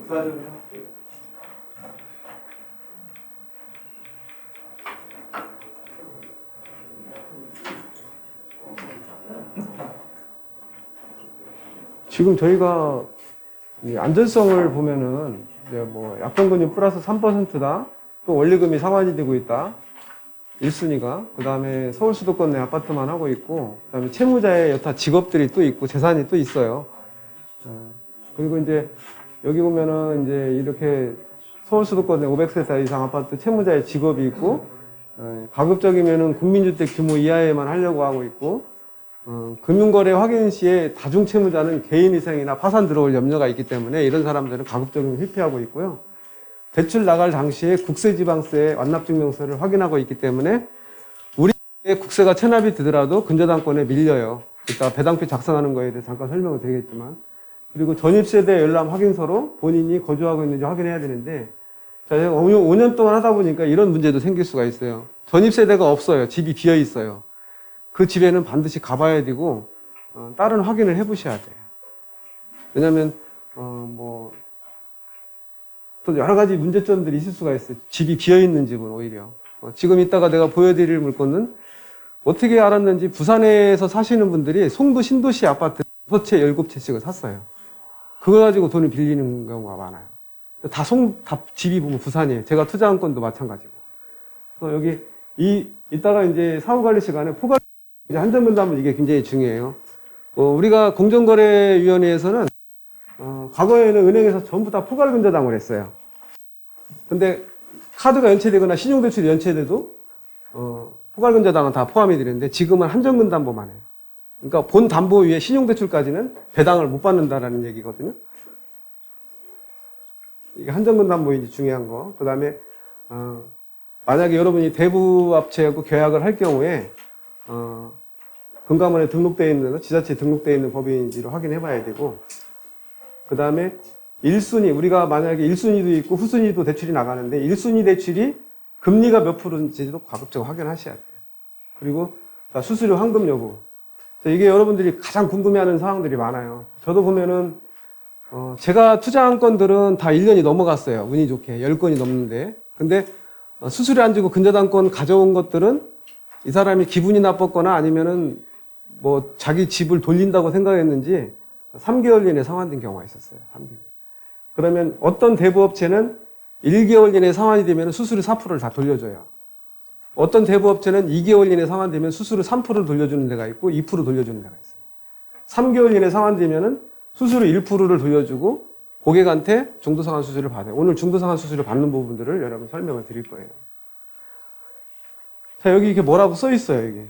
부사적으로 해볼게요. 지금 저희가 이 안전성을 보면은 이제 뭐 약정금리 플러스 3%다. 또 원리금이 상환이 되고 있다. 1순위가. 그 다음에 서울 수도권 내 아파트만 하고 있고, 그 다음에 채무자의 여타 직업들이 또 있고, 재산이 또 있어요. 그리고 이제 여기 보면은 이제 이렇게 서울 수도권 내 500세대 이상 아파트 채무자의 직업이 있고, 가급적이면은 국민주택 규모 이하에만 하려고 하고 있고, 금융거래 확인 시에 다중채무자는 개인위생이나 파산 들어올 염려가 있기 때문에 이런 사람들은 가급적이면 회피하고 있고요. 대출 나갈 당시에 국세지방세 완납증명서를 확인하고 있기 때문에 우리의 국세가 체납이 되더라도 근저당권에 밀려요. 이따 배당표 작성하는 거에 대해서 잠깐 설명을 드리겠지만. 그리고 전입세대 열람 확인서로 본인이 거주하고 있는지 확인해야 되는데, 자, 5년 동안 하다 보니까 이런 문제도 생길 수가 있어요. 전입세대가 없어요. 집이 비어 있어요. 그 집에는 반드시 가봐야 되고, 다른 확인을 해보셔야 돼요. 왜냐면, 또 여러 가지 문제점들이 있을 수가 있어요. 집이 비어있는 집은 오히려. 지금 이따가 내가 보여드릴 물건은 어떻게 알았는지 부산에서 사시는 분들이 송도 신도시 아파트 6채, 7채씩을 샀어요. 그거 가지고 돈을 빌리는 경우가 많아요. 다 집이 보면 부산이에요. 제가 투자한 건도 마찬가지고. 그래서 여기, 이따가 이제 사후관리 시간에 포괄, 이제 한전분담은 이게 굉장히 중요해요. 우리가 공정거래위원회에서는, 과거에는 은행에서 전부 다 포괄근저당을 했어요. 근데 카드가 연체되거나 신용대출이 연체돼도, 포괄근저당은 다 포함이 되는데 지금은 한전근담보만 해요. 그러니까 본 담보 위에 신용대출까지는 배당을 못 받는다라는 얘기거든요. 이게 한전근담보인지 중요한 거. 그 다음에, 만약에 여러분이 대부합체하고 계약을 할 경우에, 금감원에 등록되어 있는, 지자체에 등록되어 있는 법인인지를 확인해 봐야 되고, 그 다음에 1순위, 우리가 만약에 1순위도 있고 후순위도 대출이 나가는데 1순위 대출이 금리가 몇 프로인지도 가급적 확인하셔야 돼요. 그리고 수수료 환급 여부. 이게 여러분들이 가장 궁금해하는 사항들이 많아요. 저도 보면은 제가 투자한 건들은 다 1년이 넘어갔어요. 운이 좋게 10건이 넘는데. 근데 수수료 안 주고 근저당권 가져온 것들은 이 사람이 기분이 나빴거나 아니면은 뭐 자기 집을 돌린다고 생각했는지 3개월 이내에 상환된 경우가 있었어요. 3개월. 그러면 어떤 대부업체는 1개월 이내에 상환이 되면 수수료 4%를 다 돌려줘요. 어떤 대부업체는 2개월 이내에 상환되면 수수료 3%를 돌려주는 데가 있고 2% 돌려주는 데가 있어요. 3개월 이내에 상환되면 수수료 1%를 돌려주고 고객한테 중도상환 수수료를 받아요. 오늘 중도상환 수수료 받는 부분들을 여러분 설명을 드릴 거예요. 자, 여기 이게 뭐라고 써 있어요, 여기.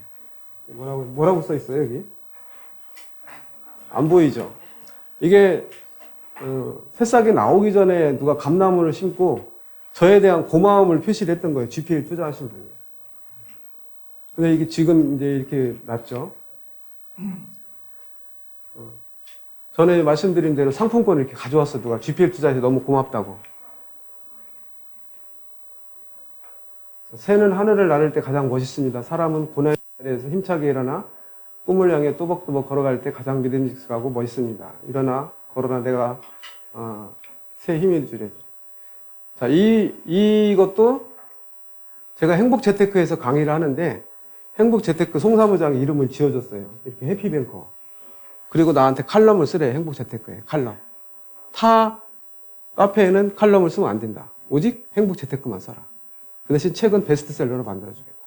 뭐라고 써 있어요, 여기? 안 보이죠? 이게, 새싹이 나오기 전에 누가 감나무를 심고 저에 대한 고마움을 표시를 했던 거예요. GPL 투자하신 분이. 근데 이게 지금 이제 이렇게 났죠. 전에 말씀드린 대로 상품권을 이렇게 가져왔어, 누가. GPL 투자해서 너무 고맙다고. 새는 하늘을 나를 때 가장 멋있습니다. 사람은 고난의 자리에서 힘차게 일어나 꿈을 향해 또박또박 걸어갈 때 가장 믿음직하고 멋있습니다. 일어나 걸어라 내가 새 힘이 주래. 자, 이것도 제가 행복재테크에서 강의를 하는데 행복재테크 송사무장이 이름을 지어줬어요. 이렇게 해피뱅커. 그리고 나한테 칼럼을 쓰래. 행복재테크에 칼럼. 타 카페에는 칼럼을 쓰면 안 된다. 오직 행복재테크만 써라. 그 대신 책은 베스트셀러로 만들어주겠다.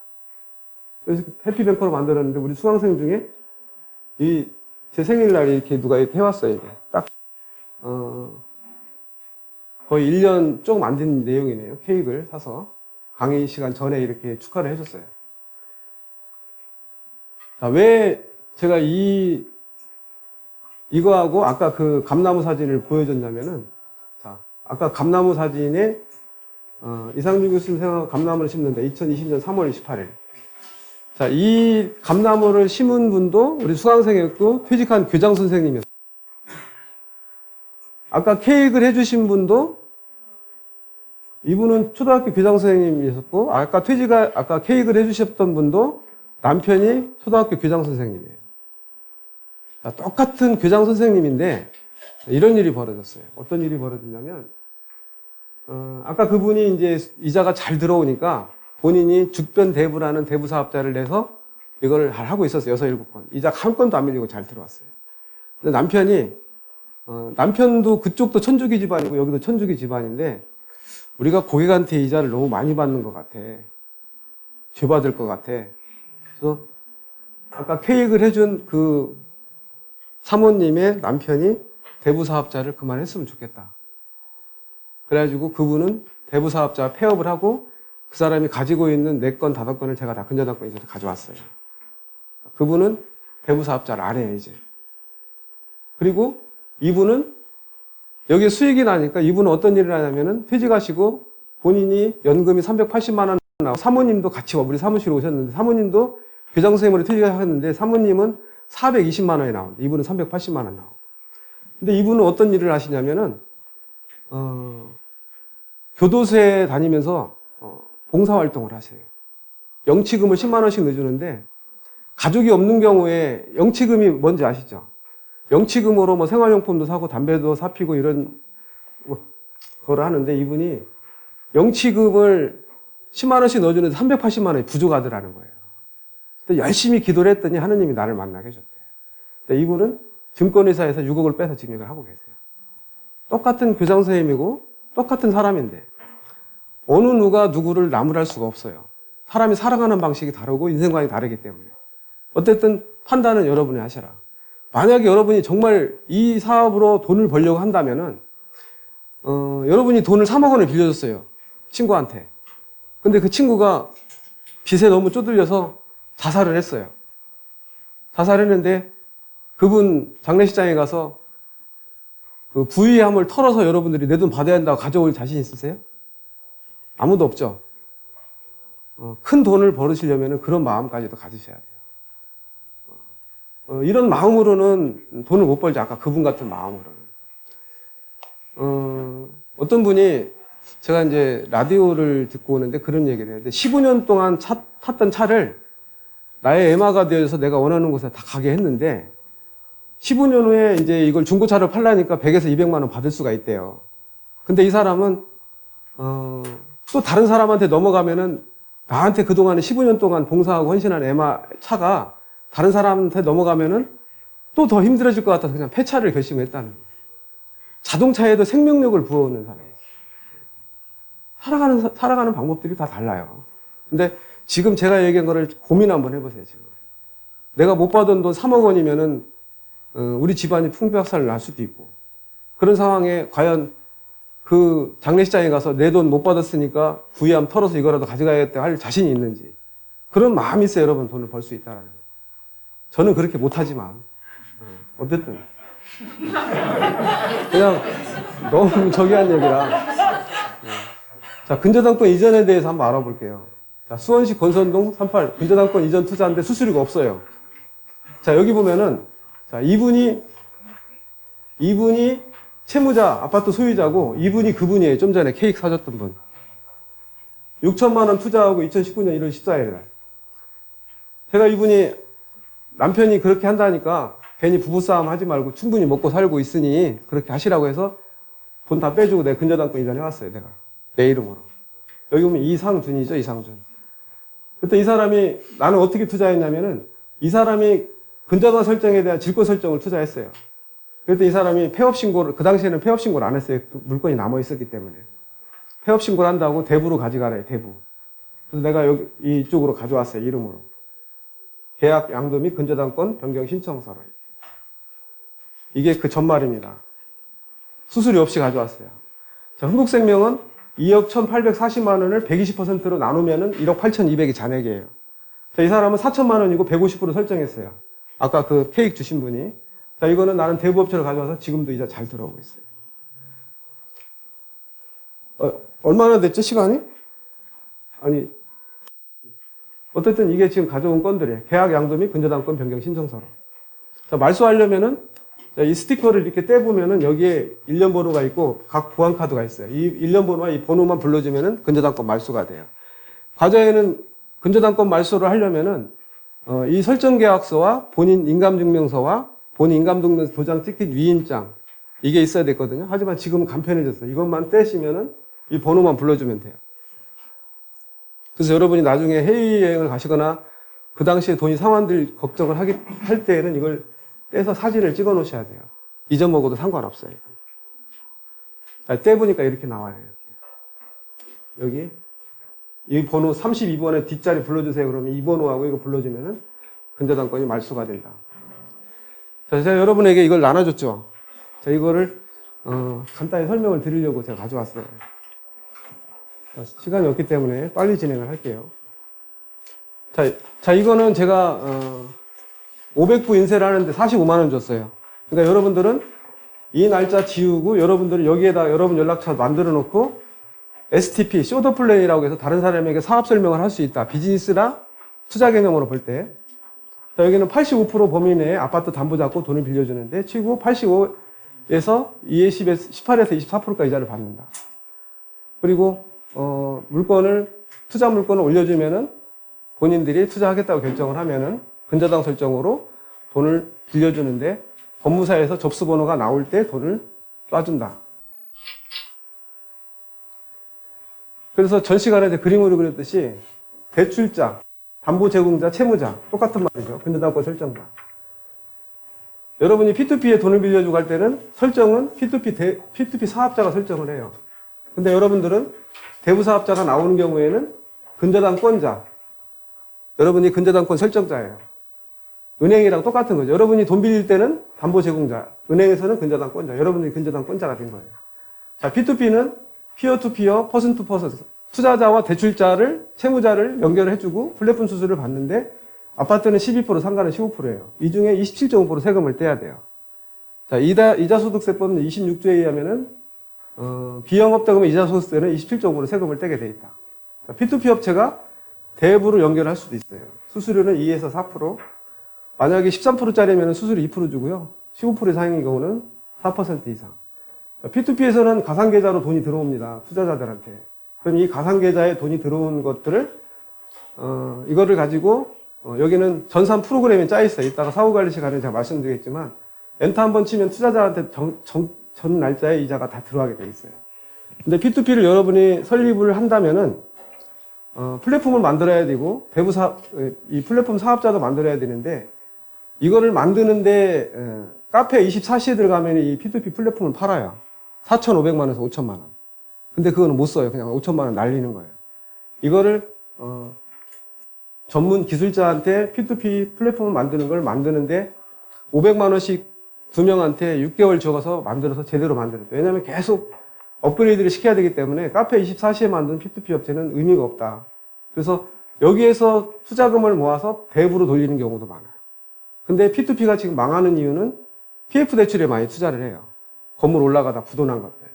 그래서 해피뱅커로 만들었는데 우리 수강생 중에 제 생일날에 이렇게 누가 이렇게 해왔어요. 이게 딱 거의 1년 조금 안 된 내용이네요. 케이크를 사서 강의 시간 전에 이렇게 축하를 해줬어요. 자, 왜 제가 이거하고 아까 그 감나무 사진을 보여줬냐면은, 자, 아까 감나무 사진에 이상준 교수님 생각하고 감나무를 심는데 2020년 3월 28일. 자, 이 감나무를 심은 분도 우리 수강생이었고 퇴직한 교장 선생님이었어요. 아까 케이크를 해주신 분도 이분은 초등학교 교장 선생님이셨고 아까 케이크를 해주셨던 분도 남편이 초등학교 교장 선생님이에요. 자, 똑같은 교장 선생님인데 이런 일이 벌어졌어요. 어떤 일이 벌어졌냐면 아까 그분이 이제 이자가 잘 들어오니까 본인이 죽변대부라는 대부사업자를 내서 이걸 하고 있었어요. 6, 7건. 이자가 한 건도 안 밀리고 잘 들어왔어요. 근데 남편도 그쪽도 천주기 집안이고 여기도 천주기 집안인데 우리가 고객한테 이자를 너무 많이 받는 것 같아. 죄받을 것 같아. 그래서 아까 케이크를 해준 그 사모님의 남편이 대부사업자를 그만했으면 좋겠다. 그래가지고 그분은 대부사업자 폐업을 하고 그 사람이 가지고 있는 4건, 5건을 제가 다 근저당권 이자를 가져왔어요. 그분은 대부사업자를 안 해요, 이제. 그리고 이분은 여기에 수익이 나니까 이분은 어떤 일을 하냐면은 퇴직하시고 본인이 연금이 380만 원 나오고 사모님도 같이 우리 사무실에 오셨는데 사모님도 교장선생님으로 퇴직하셨는데 사모님은 420만 원이 나옵니다. 이분은 380만 원 나오고. 근데 이분은 어떤 일을 하시냐면은 교도소에 다니면서 봉사활동을 하세요. 영치금을 10만 원씩 내주는데 가족이 없는 경우에 영치금이 뭔지 아시죠? 영치금으로 뭐 생활용품도 사고 담배도 사피고 이런 거를 하는데 이분이 영치금을 10만 원씩 넣어주는데 380만 원이 부족하더라는 거예요. 열심히 기도를 했더니 하느님이 나를 만나게 해줬대요. 이분은 증권회사에서 6억을 빼서 지금 이걸 하고 계세요. 똑같은 교장선생님이고 똑같은 사람인데 어느 누가 누구를 나무랄 수가 없어요. 사람이 살아가는 방식이 다르고 인생관이 다르기 때문에. 어쨌든 판단은 여러분이 하셔라. 만약에 여러분이 정말 이 사업으로 돈을 벌려고 한다면은 여러분이 돈을 3억 원을 빌려줬어요. 친구한테. 근데 그 친구가 빚에 너무 쪼들려서 자살을 했어요. 자살했는데 그분 장례식장에 가서 그 부의함을 털어서 여러분들이 내 돈 받아야 한다고 가져올 자신 있으세요? 아무도 없죠. 큰 돈을 벌으시려면 그런 마음까지도 가지셔야 돼요. 이런 마음으로는 돈을 못 벌죠. 아까 그분 같은 마음으로는. 어떤 분이 제가 이제 라디오를 듣고 오는데 그런 얘기를 해요. 15년 동안 탔던 차를 나의 애마가 되어서 내가 원하는 곳에 다 가게 했는데 15년 후에 이제 이걸 중고차를 팔라니까 100에서 200만 원 받을 수가 있대요. 근데 이 사람은 또 다른 사람한테 넘어가면은 나한테 그동안에 15년 동안 봉사하고 헌신한 애마 차가 다른 사람한테 넘어가면은 또 더 힘들어질 것 같아서 그냥 폐차를 결심했다는 거예요. 자동차에도 생명력을 부어오는 사람이에요. 살아가는 방법들이 다 달라요. 근데 지금 제가 얘기한 거를 고민 한번 해보세요, 지금. 내가 못 받은 돈 3억 원이면은, 우리 집안이 풍비박산을 날 수도 있고. 그런 상황에 과연 그 장례식장에 가서 내 돈 못 받았으니까 부의함 털어서 이거라도 가져가야겠다 할 자신이 있는지. 그런 마음이 있어야 여러분 돈을 벌 수 있다는 거예요. 저는 그렇게 못하지만. 어쨌든. 그냥 너무 저기 한 얘기라. 자, 근저당권 이전에 대해서 한번 알아볼게요. 자, 수원시 권선동 38 근저당권 이전 투자인데 수수료가 없어요. 자, 여기 보면은 자, 이분이 채무자 아파트 소유자고 이분이 그분이에요. 좀 전에 케이크 사줬던 분. 6천만 원 투자하고 2019년 1월 14일 날. 제가 이분이 남편이 그렇게 한다니까 괜히 부부싸움 하지 말고 충분히 먹고 살고 있으니 그렇게 하시라고 해서 돈 다 빼주고 내가 근저당권 이전해왔어요. 내가. 내 이름으로. 여기 보면 이상준이죠. 이상준. 그때 이 사람이 나는 어떻게 투자했냐면은 이 사람이 근저당 설정에 대한 질권 설정을 투자했어요. 그때 이 사람이 폐업신고를 그 당시에는 폐업신고를 안 했어요. 물건이 남아있었기 때문에. 폐업신고를 한다고 대부로 가져가래요. 대부. 그래서 내가 여기 이쪽으로 가져왔어요. 이름으로. 계약 양도 및 근저당권 변경 신청서를. 이게 그 전말입니다. 수수료 없이 가져왔어요. 자, 흥국생명은 2억 1,840만 원을 120%로 나누면은 1억 8,200이 잔액이에요. 자, 이 사람은 4천만 원이고 150% 설정했어요. 아까 그 케이크 주신 분이. 자, 이거는 나는 대부업체를 가져와서 지금도 이자 잘 들어오고 있어요. 얼마나 됐죠, 시간이? 아니, 어쨌든 이게 지금 가져온 건들이에요. 계약 양도 및 근저당권 변경 신청서로. 자, 말소하려면은 이 스티커를 이렇게 떼보면은 여기에 일련 번호가 있고 각 보안카드가 있어요. 이 일련 번호와 이 번호만 불러주면은 근저당권 말소가 돼요. 과거에는 근저당권 말소를 하려면은 이 설정 계약서와 본인 인감증명서와 본인 인감증명서 도장 찍힌 위임장 이게 있어야 됐거든요. 하지만 지금은 간편해졌어요. 이것만 떼시면은 이 번호만 불러주면 돼요. 그래서 여러분이 나중에 해외여행을 가시거나 그 당시에 돈이 상환될 걱정을 할 때에는 이걸 떼서 사진을 찍어 놓으셔야 돼요. 잊어먹어도 상관없어요. 떼보니까 이렇게 나와요. 여기 이 번호 32번에 뒷자리 불러주세요. 그러면 이 번호하고 이거 불러주면은 근저당권이 말소가 된다. 자, 제가 여러분에게 이걸 나눠줬죠. 자, 이거를 간단히 설명을 드리려고 제가 가져왔어요. 자, 시간이 없기 때문에 빨리 진행을 할게요. 자, 이거는 제가 500부 인쇄를 하는데 45만 원 줬어요. 그러니까 여러분들은 이 날짜 지우고 여러분들은 여기에다 여러분 연락처 만들어 놓고 STP, 쇼더 플레이라고 해서 다른 사람에게 사업 설명을 할 수 있다. 비즈니스나 투자 개념으로 볼 때. 자, 여기는 85% 범위 내에 아파트 담보 잡고 돈을 빌려주는데 최고 85에서 18에서 24%까지 이자를 받는다. 그리고 투자 물건을 올려주면은 본인들이 투자하겠다고 결정을 하면은 근저당 설정으로 돈을 빌려주는데 법무사에서 접수번호가 나올 때 돈을 쏴준다. 그래서 전 시간에 그림으로 그렸듯이 대출자, 담보 제공자, 채무자 똑같은 말이죠. 근저당권 설정자. 여러분이 P2P에 돈을 빌려주고 할 때는 설정은 P2P 사업자가 설정을 해요. 근데 여러분들은 대부사업자가 나오는 경우에는 근저당권자, 여러분이 근저당권 설정자예요. 은행이랑 똑같은 거죠. 여러분이 돈 빌릴 때는 담보 제공자, 은행에서는 근저당권자, 여러분들이 근저당권자가 된 거예요. 자, P2P는 피어 투 피어, 퍼슨 투 퍼슨, 투자자와 대출자를, 채무자를 연결을 해주고 플랫폼 수수료를 받는데 아파트는 12%, 상가는 15%예요. 이 중에 27.5% 세금을 떼야 돼요. 자, 이자소득세법 26조에 의하면은 비영업자금의 이자소득세는 27.5% 세금을 떼게 돼 있다. 자, P2P 업체가 대부로 연결할 수도 있어요. 수수료는 2에서 4%. 만약에 13%짜리면 수수료 2% 주고요. 15% 이상인 경우는 4% 이상. P2P에서는 가상계좌로 돈이 들어옵니다. 투자자들한테. 그럼 이 가상계좌에 돈이 들어온 것들을, 이거를 가지고, 여기는 전산 프로그램이 짜있어요. 이따가 사후관리 시간에 제가 말씀드리겠지만, 엔터 한번 치면 투자자한테 전 날짜에 이자가 다 들어가게 돼 있어요. 근데 P2P를 여러분이 설립을 한다면은, 플랫폼을 만들어야 되고, 이 플랫폼 사업자도 만들어야 되는데, 이거를 만드는데, 카페 24시에 들어가면 이 P2P 플랫폼을 팔아요. 4,500만 원에서 5천만 원. 근데 그거는 못 써요. 그냥 5천만 원 날리는 거예요. 이거를, 전문 기술자한테 P2P 플랫폼을 만드는 걸 만드는데 500만 원씩 2명한테 6개월 적어서 만들어서 제대로 만들었대요. 왜냐하면 계속 업그레이드를 시켜야 되기 때문에 카페 24시에 만든 P2P 업체는 의미가 없다. 그래서 여기에서 투자금을 모아서 대부로 돌리는 경우도 많아요. 근데 P2P가 지금 망하는 이유는 PF 대출에 많이 투자를 해요. 건물 올라가다 부도난 것들.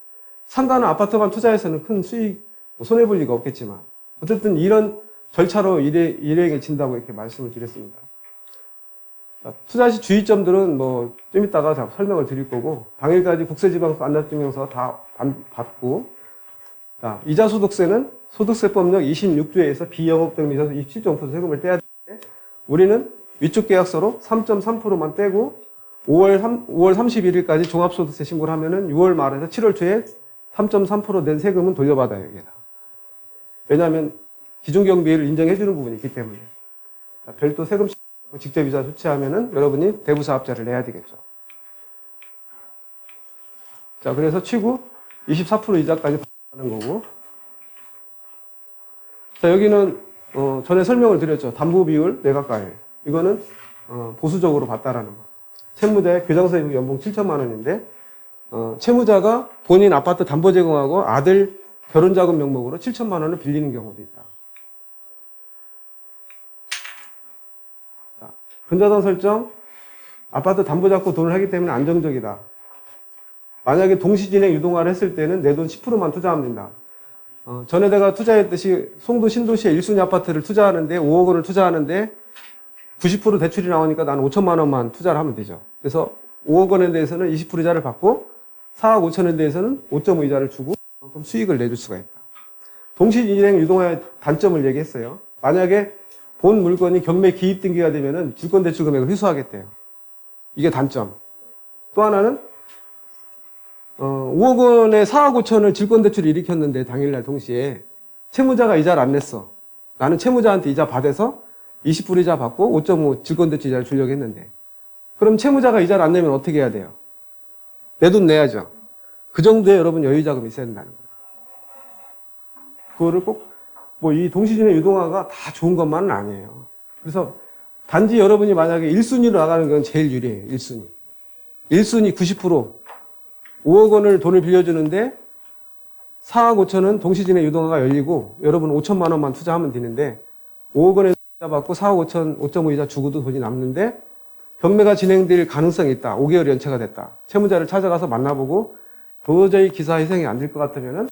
상가나 아파트만 투자해서는 큰 수익, 손해볼 리가 없겠지만 어쨌든 이런 절차로 일행에 진다고 이렇게 말씀을 드렸습니다. 자, 투자 시 주의점들은 좀 이따가 설명을 드릴 거고, 당일까지 국세지방세 안납증명서 다 받고, 자, 이자소득세는 소득세법령 26조에서 비영업등 미서 27.5% 세금을 떼야 되는데, 우리는 위촉 계약서로 3.3%만 떼고, 5월 31일까지 종합소득세 신고를 하면은 6월 말에서 7월 초에 3.3% 낸 세금은 돌려받아요, 여기다. 왜냐하면 기준경비를 인정해주는 부분이 있기 때문에. 자, 별도 세금 직접 이자 조치하면은 여러분이 대부사업자를 내야 되겠죠. 자, 그래서 치고 24% 이자까지 받는 거고. 자, 여기는 전에 설명을 드렸죠. 담보 비율 내각가액. 이거는 보수적으로 봤다라는 거. 채무자의 교장세 연봉 7천만 원인데 채무자가 본인 아파트 담보 제공하고 아들 결혼자금 명목으로 7천만 원을 빌리는 경우도 있다. 자, 근저당 설정, 아파트 담보 잡고 돈을 하기 때문에 안정적이다. 만약에 동시진행 유동화를 했을 때는 내 돈 10%만 투자하면 된다. 전에 내가 투자했듯이 송도 신도시에 1순위 아파트를 투자하는데 5억 원을 투자하는데 90% 대출이 나오니까 나는 5천만 원만 투자를 하면 되죠. 그래서 5억 원에 대해서는 20% 이자를 받고 4억 5천에 대해서는 5.5 이자를 주고 그만큼 수익을 내줄 수가 있다. 동시진행 유동화의 단점을 얘기했어요. 만약에 본 물건이 경매 기입 등기가 되면은 질권대출 금액을 회수하겠대요. 이게 단점. 또 하나는 5억 원에 4억 5천을 질권대출을 일으켰는데 당일날 동시에 채무자가 이자를 안 냈어. 나는 채무자한테 이자 받아서 20% 이자 받고 5.5 질권대출 이자를 주려고 했는데 그럼 채무자가 이자를 안 내면 어떻게 해야 돼요? 내 돈 내야죠. 그 정도의 여러분 여유자금이 있어야 된다는 거예요. 그거를 꼭 뭐 이 동시진의 유동화가 다 좋은 것만은 아니에요. 그래서 단지 여러분이 만약에 1순위로 나가는 건 제일 유리해요. 1순위. 1순위 90% 5억 원을 돈을 빌려주는데 4억 5천은 동시진의 유동화가 열리고 여러분 5천만 원만 투자하면 되는데 5억 원에 이자 받고 4억 5천 5.5 이자 주고도 돈이 남는데 경매가 진행될 가능성이 있다. 5개월 연체가 됐다. 채무자를 찾아가서 만나보고 도저히 기사 희생이 안 될 것 같으면은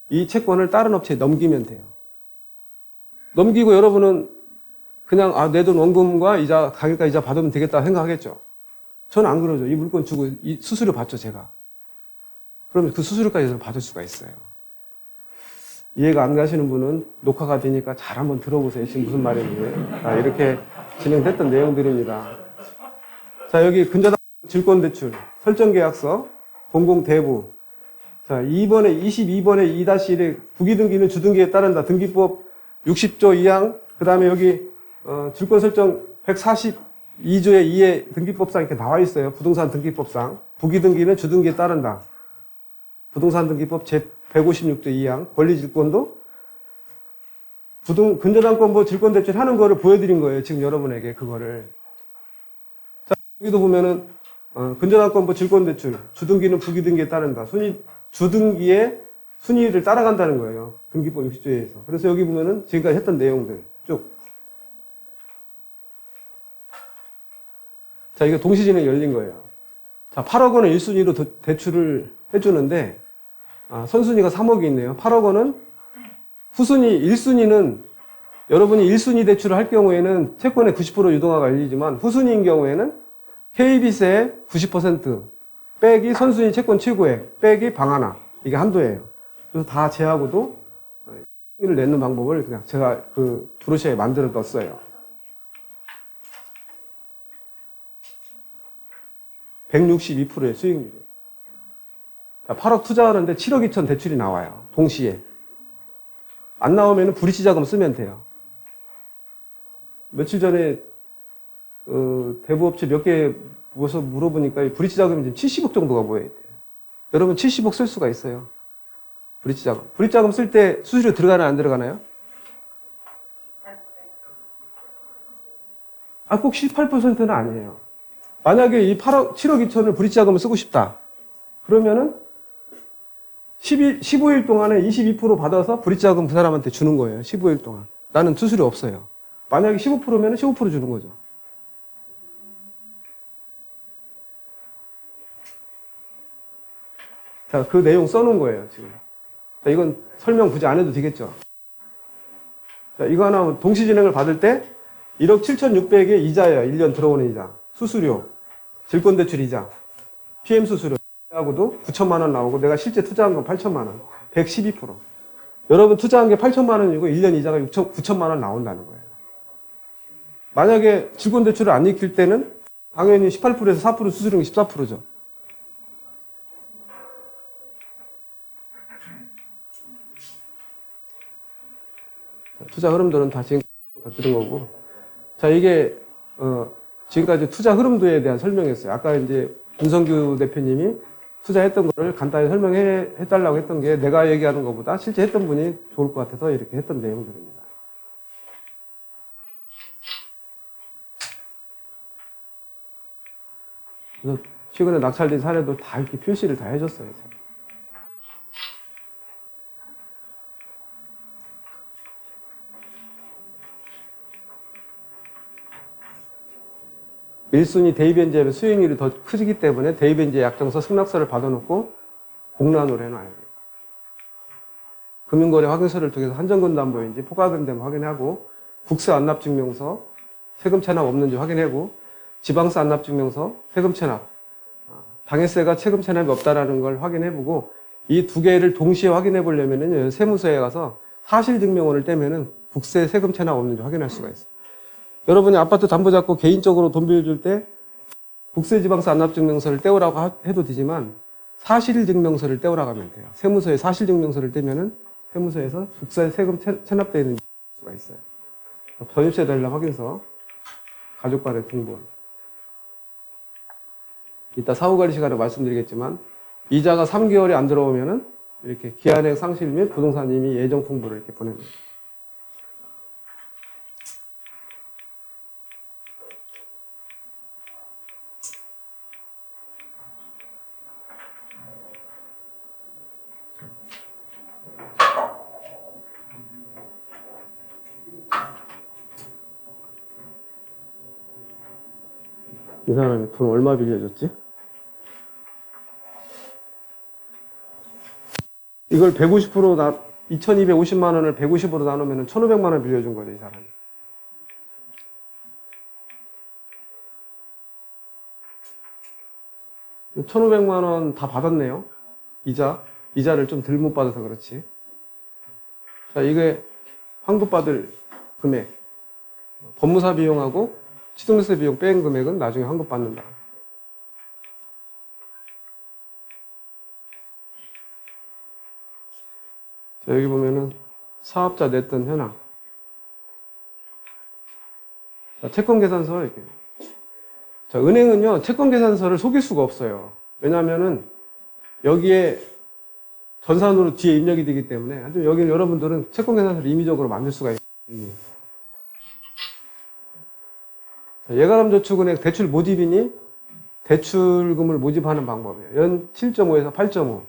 이 채권을 다른 업체에 넘기면 돼요. 넘기고 여러분은 그냥 내 돈 원금과 이자 가격가 이자 받으면 되겠다 생각하겠죠. 저는 안 그러죠. 이 물건 주고 이 수수료 받죠 제가. 그러면 그 수수료까지 받을 수가 있어요. 이해가 안 가시는 분은 녹화가 되니까 잘 한번 들어보세요. 지금 무슨 말인지. 이렇게 진행됐던 내용들입니다. 자, 여기 근저당 질권대출, 설정계약서, 공공대부. 자, 22번에 2-1의 부기등기는 주등기에 따른다. 등기법 60조 2항, 그 다음에 여기, 질권설정 142조의 2의 등기법상 이렇게 나와 있어요. 부동산 등기법상. 부기등기는 주등기에 따른다. 부동산 등기법 제156조 2항, 권리질권도 근저당권부 질권대출 하는 거를 보여드린 거예요. 지금 여러분에게 그거를. 자, 여기도 보면은, 근저당권부 질권대출, 주등기는 부기등기에 따른다. 주등기의 순위를 따라간다는 거예요. 등기법 60조에 의해서. 그래서 여기 보면은 지금까지 했던 내용들 쭉. 자, 이거 동시진행 열린 거예요. 자, 8억 원을 1순위로 대출을 해주는데, 선순위가 3억이 있네요. 8억 원은 후순위, 1순위는 여러분이 1순위 대출을 할 경우에는 채권의 90% 유동화가 열리지만 후순위인 경우에는 KB세 90% 빼기 선순위 채권 최고액 빼기 방 하나. 이게 한도예요. 그래서 다 제하고도 수익을 내는 방법을 그냥 제가 그 브로셔에 만들어 뒀어요. 162%의 수익률이. 자, 8억 투자하는데 7억 2천 대출이 나와요. 동시에. 안 나오면 브릿지 자금 쓰면 돼요. 며칠 전에 대부업체 몇 개 모여서 물어보니까 브릿지 자금이 지금 70억 정도가 모여야 돼요. 여러분 70억 쓸 수가 있어요. 브릿지 자금. 브릿지 자금 쓸 때 수수료 들어가나요? 안 들어가나요? 꼭 18%는 아니에요. 만약에 이 7억 2천을 브릿지 자금을 쓰고 싶다. 그러면은 15일 동안에 22% 받아서 브릿지 자금 그 사람한테 주는 거예요. 15일 동안. 나는 수수료 없어요. 만약에 15%면 15% 주는 거죠. 자, 그 내용 써놓은 거예요, 지금. 자, 이건 설명 굳이 안 해도 되겠죠. 자, 이거 하나 동시진행을 받을 때 1억 7,600의 이자예요. 1년 들어오는 이자. 수수료, 질권대출 이자, PM 수수료 하고도 9천만 원 나오고 내가 실제 투자한 건 8천만 원. 112%. 여러분 투자한 게 8천만 원이고 1년 이자가 9천만 원 나온다는 거예요. 만약에 질권대출을 안 익힐 때는 당연히 18%에서 4% 수수료는 14%죠. 투자 흐름도는 다 지금까지 들은 거고. 자, 이게, 지금까지 투자 흐름도에 대한 설명이었어요. 아까 이제 윤성규 대표님이 투자했던 거를 간단히 설명해 달라고 했던 게 내가 얘기하는 것보다 실제 했던 분이 좋을 것 같아서 이렇게 했던 내용들입니다. 그래서 최근에 낙찰된 사례도 다 이렇게 표시를 다 해줬어요. 1순위 대입변제하면 수익률이 더 크기 때문에 대입변제 약정서 승낙서를 받아놓고 공란으로 해놔요. 금융거래 확인서를 통해서 한정건담보인지 포괄건담 확인하고 국세 안납증명서 세금 체납 없는지 확인하고 지방세 안납증명서 세금 체납 당해세가 세금 체납이 없다라는 걸 확인해보고 이 두 개를 동시에 확인해 보려면은 세무서에 가서 사실증명원을 떼면은 국세 세금 체납 없는지 확인할 수가 있어요. 여러분이 아파트 담보 잡고 개인적으로 돈 빌려줄 때 국세지방세 안납증명서를 떼오라고 해도 되지만 사실증명서를 떼오라고 하면 돼요. 세무서에 사실증명서를 떼면은 세무서에서 국가에 세금 체납되어 있는 수가 있어요. 전입세 대납 확인서, 가족 간의 등본. 이따 사후관리 시간에 말씀드리겠지만, 이자가 3개월이 안 들어오면은 이렇게 기한액 상실 및 부동산 임의 예정 통보를 이렇게 보냅니다. 이 사람이 돈 얼마 빌려줬지? 이걸 150% 2250만 원을 150으로 나누면 1500만 원 빌려준 거죠, 이 사람이. 이 1500만 원 다 받았네요. 이자를 좀 덜 못 받아서 그렇지. 자, 이게 환급받을 금액. 법무사 비용하고 취득세 비용 뺀 금액은 나중에 환급받는다. 자, 여기 보면은 사업자 냈던 현황. 자, 채권계산서 이렇게. 자, 은행은요, 채권계산서를 속일 수가 없어요. 왜냐하면은 여기에 전산으로 뒤에 입력이 되기 때문에 아주 여기 여러분들은 채권계산서를 임의적으로 만들 수가 있습니다. 예가람저축은행 대출 모집이니 대출금을 모집하는 방법이에요. 연 7.5에서 8.5.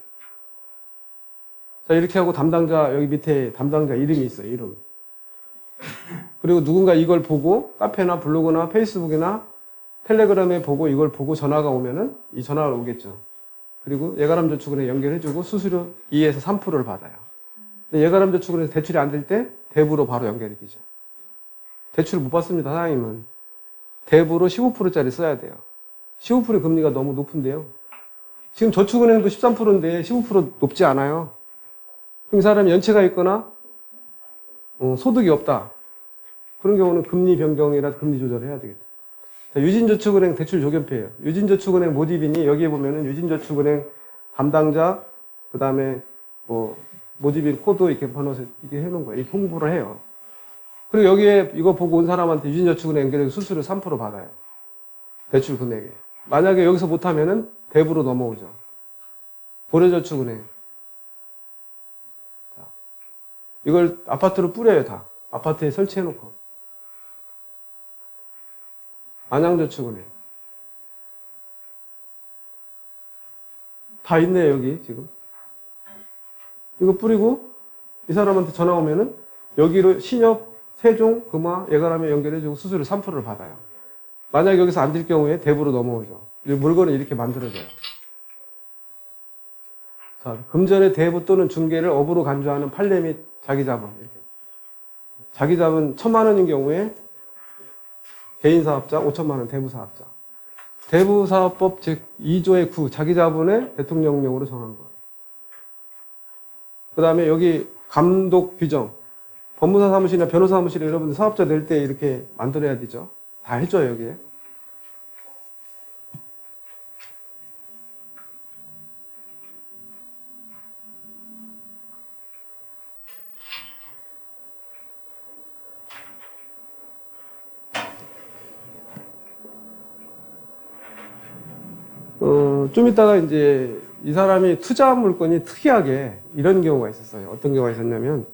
자, 이렇게 하고 담당자, 여기 밑에 담당자 이름이 있어요, 이름. 그리고 누군가 이걸 보고 카페나 블로그나 페이스북이나 텔레그램에 보고 이걸 보고 전화가 오면은 이 전화가 오겠죠. 그리고 예가람저축은행 연결해주고 수수료 2에서 3%를 받아요. 근데 예가람저축은행 대출이 안 될 때 대부로 바로 연결이 되죠. 대출 못 받습니다, 사장님은. 대부로 15%짜리 써야 돼요. 15% 금리가 너무 높은데요. 지금 저축은행도 13%인데 15% 높지 않아요. 그럼 이 사람이 연체가 있거나 소득이 없다. 그런 경우는 금리 변경이나 금리 조절을 해야 되겠죠. 자, 유진저축은행 대출 조견표예요. 유진저축은행 모집인이 여기에 보면은 유진저축은행 담당자, 그 다음에 모집인 코드 이렇게 번호서 이렇게 해놓은 거예요. 이렇게 홍보를 해요. 그리고 여기에 이거 보고 온 사람한테 유진저축은행 연결해서 수수료 3% 받아요. 대출 금액에. 만약에 여기서 못하면은 대부로 넘어오죠. 고려저축은행. 자, 이걸 아파트로 뿌려요, 다. 아파트에 설치해놓고. 안양저축은행. 다 있네요, 여기, 지금. 이거 뿌리고, 이 사람한테 전화 오면은, 여기로 신협, 세종, 금화, 예가람에 연결해주고 수수료 3%를 받아요. 만약 여기서 안 될 경우에 대부로 넘어오죠. 물건을 이렇게 만들어져요. 자, 금전의 대부 또는 중개를 업으로 간주하는 판례 및 자기자본. 이렇게. 자기자본 1000만 원인 경우에 개인사업자 5천만 원 대부사업자. 대부사업법 제2조의 9 자기자본의 대통령령으로 정한 거예요. 그 다음에 여기 감독 규정. 법무사 사무실이나 변호사 사무실에 여러분들 사업자 낼 때 이렇게 만들어야 되죠. 다 해줘요, 여기에. 좀 이따가 이제 이 사람이 투자 물건이 특이하게 이런 경우가 있었어요. 어떤 경우가 있었냐면,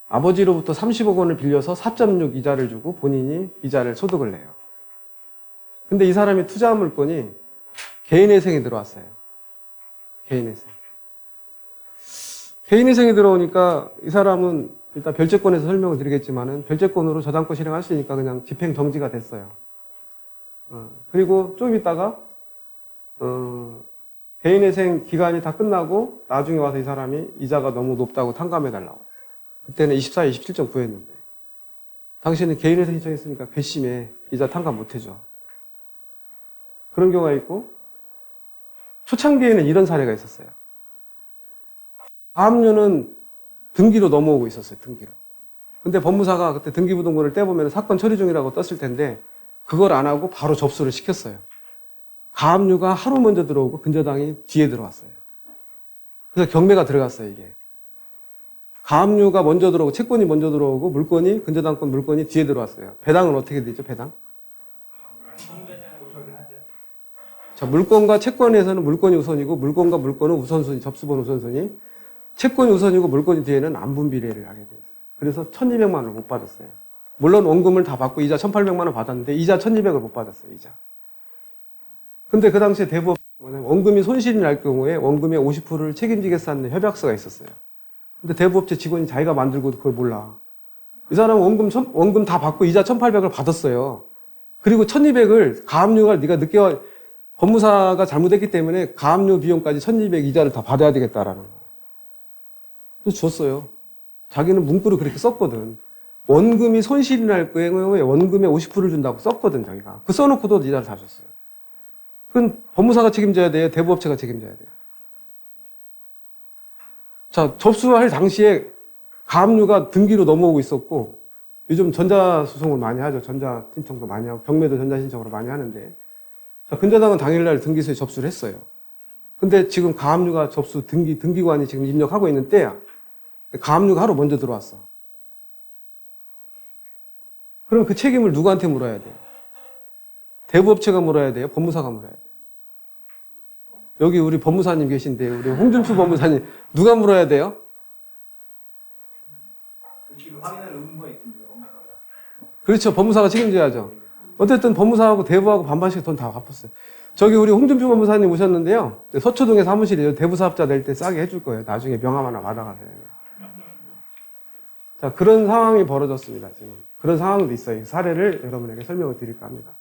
아버지로부터 30억 원을 빌려서 4.6 이자를 주고 본인이 이자를 소득을 내요. 근데 이 사람이 투자 물건이 개인회생이 들어왔어요. 개인회생. 개인회생이 들어오니까 이 사람은 일단 별채권에서 설명을 드리겠지만은 별채권으로 저당권 실행할 수 있으니까 그냥 집행 정지가 됐어요. 그리고 좀 있다가 개인회생 기간이 다 끝나고 나중에 와서 이 사람이 이자가 너무 높다고 탕감해달라고. 그때는 24, 27점 구했는데 당신은 개인회생 신청했으니까 괘씸해. 이자 탕감 못해줘. 그런 경우가 있고 초창기에는 이런 사례가 있었어요. 다음류는 등기로 넘어오고 있었어요. 등기로. 근데 법무사가 그때 등기부등본을 떼보면 사건 처리 중이라고 떴을 텐데 그걸 안 하고 바로 접수를 시켰어요. 가압류가 하루 먼저 들어오고 근저당이 뒤에 들어왔어요. 그래서 경매가 들어갔어요, 이게. 가압류가 먼저 들어오고 채권이 먼저 들어오고 물건이 근저당권 물건이 뒤에 들어왔어요. 배당은 어떻게 되죠, 배당? 자, 물건과 채권에서는 물건이 우선이고 물건과 물건은 우선순위, 접수번 우선순위. 채권이 우선이고 물건이 뒤에는 안분 비례를 하게 돼요. 그래서 1,200만 원을 못 받았어요. 물론 원금을 다 받고 이자 1,800만 원 받았는데 이자 1,200을 못 받았어요, 이자. 근데 그 당시에 대부업 원금이 손실이 날 경우에 원금의 50%를 책임지겠다는 협약서가 있었어요. 근데 대부업체 직원이 자기가 만들고도 그걸 몰라. 이 사람은 원금 다 받고 이자 1,800을 받았어요. 그리고 1,200을 가압류가 네가 늦게 법무사가 잘못했기 때문에 가압류 비용까지 1,200 이자를 다 받아야 되겠다라는 거예요. 그래서 줬어요. 자기는 문구를 그렇게 썼거든. 원금이 손실이 날 경우에 원금의 50%를 준다고 썼거든, 자기가. 그 써놓고도 이자를 다 줬어요. 그건 법무사가 책임져야 돼요? 대부업체가 책임져야 돼요? 자, 접수할 당시에 가압류가 등기로 넘어오고 있었고, 요즘 전자소송을 많이 하죠. 전자신청도 많이 하고, 경매도 전자신청으로 많이 하는데, 자, 근저당은 당일날 등기소에 접수를 했어요. 근데 지금 가압류가 접수 등기관이 지금 입력하고 있는 때야. 가압류가 하루 먼저 들어왔어. 그럼 그 책임을 누구한테 물어야 돼요? 대부업체가 물어야 돼요? 법무사가 물어야 돼요? 여기 우리 법무사님 계신데, 우리 홍준수 법무사님, 누가 물어야 돼요? 확인할 의무가 있던데, 법무사가. 그렇죠. 법무사가 책임져야죠. 어쨌든 법무사하고 대부하고 반반씩 돈 다 갚았어요. 저기 우리 홍준표 법무사님 오셨는데요. 서초동에 사무실이에요. 대부사업자 낼 때 싸게 해줄 거예요. 나중에 명함 하나 받아가세요. 자, 그런 상황이 벌어졌습니다. 지금. 그런 상황도 있어요. 사례를 여러분에게 설명을 드릴까 합니다.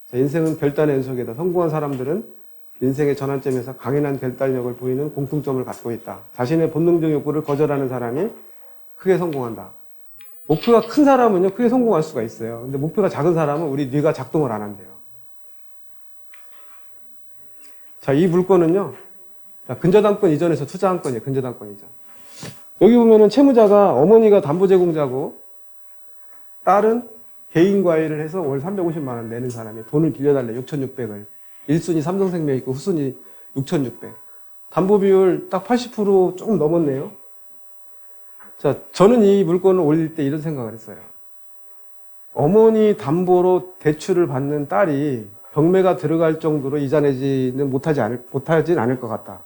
자, 인생은 결단의 연속이다. 성공한 사람들은 인생의 전환점에서 강인한 결단력을 보이는 공통점을 갖고 있다. 자신의 본능적 욕구를 거절하는 사람이 크게 성공한다. 목표가 큰 사람은요, 크게 성공할 수가 있어요. 근데 목표가 작은 사람은 우리 뇌가 작동을 안 한대요. 자, 이 물건은요, 자, 근저당권 이전에서 투자한 건이에요. 근저당권 이전. 여기 보면은 채무자가 어머니가 담보제공자고 딸은 개인 과외를 해서 월 350만 원 내는 사람이 돈을 빌려달래. 6,600을. 1순위 삼성생명 있고 후순위 6,600. 담보 비율 딱 80% 조금 넘었네요. 자, 저는 이 물건을 올릴 때 이런 생각을 했어요. 어머니 담보로 대출을 받는 딸이 경매가 들어갈 정도로 이자 내지는 못하진 않을 것 같다.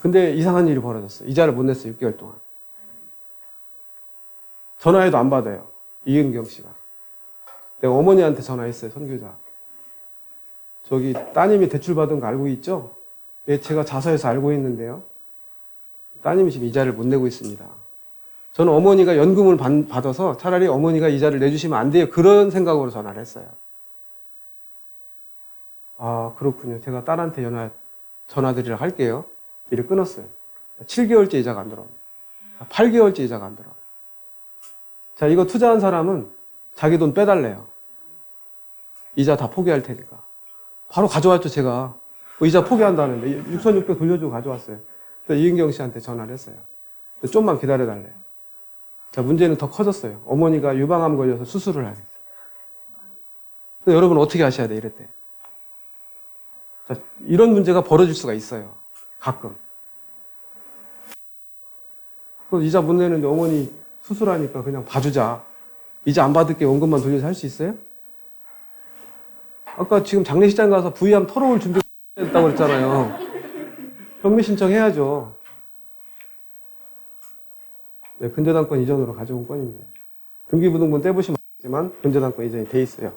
근데 이상한 일이 벌어졌어요. 이자를 못 냈어요, 6개월 동안. 전화해도 안 받아요. 이은경 씨가. 내가 어머니한테 전화했어요, 선교사. 저기 따님이 대출 받은 거 알고 있죠? 예, 제가 자서에서 알고 있는데요. 따님이 지금 이자를 못 내고 있습니다. 저는 어머니가 연금을 받아서 차라리 어머니가 이자를 내주시면 안 돼요. 그런 생각으로 전화를 했어요. 아, 그렇군요. 제가 딸한테 전화드리러 할게요. 이를 끊었어요. 7개월째 이자가 안 들어옵니다. 8개월째 이자가 안 들어와요. 자, 이거 투자한 사람은 자기 돈 빼달래요. 이자 다 포기할 테니까. 바로 가져왔죠, 제가. 이자 포기한다는데 6,600 돌려주고 가져왔어요. 그래서 이은경 씨한테 전화를 했어요. 좀만 기다려달래요. 자, 문제는 더 커졌어요. 어머니가 유방암 걸려서 수술을 하겠어요. 여러분 어떻게 하셔야 돼, 이럴 때. 자, 이런 문제가 벌어질 수가 있어요. 가끔. 그 이자 못 내는데 어머니 수술하니까 그냥 봐주자. 이자 안 받을게 원금만 돌려서 할 수 있어요? 아까 지금 장례식장 가서 부위암 털어올 준비했다고 그랬잖아요. 경매 신청해야죠. 네, 근저당권 이전으로 가져온 건입니다. 등기부등본 떼보시면 알겠지만 근저당권 이전이 돼 있어요.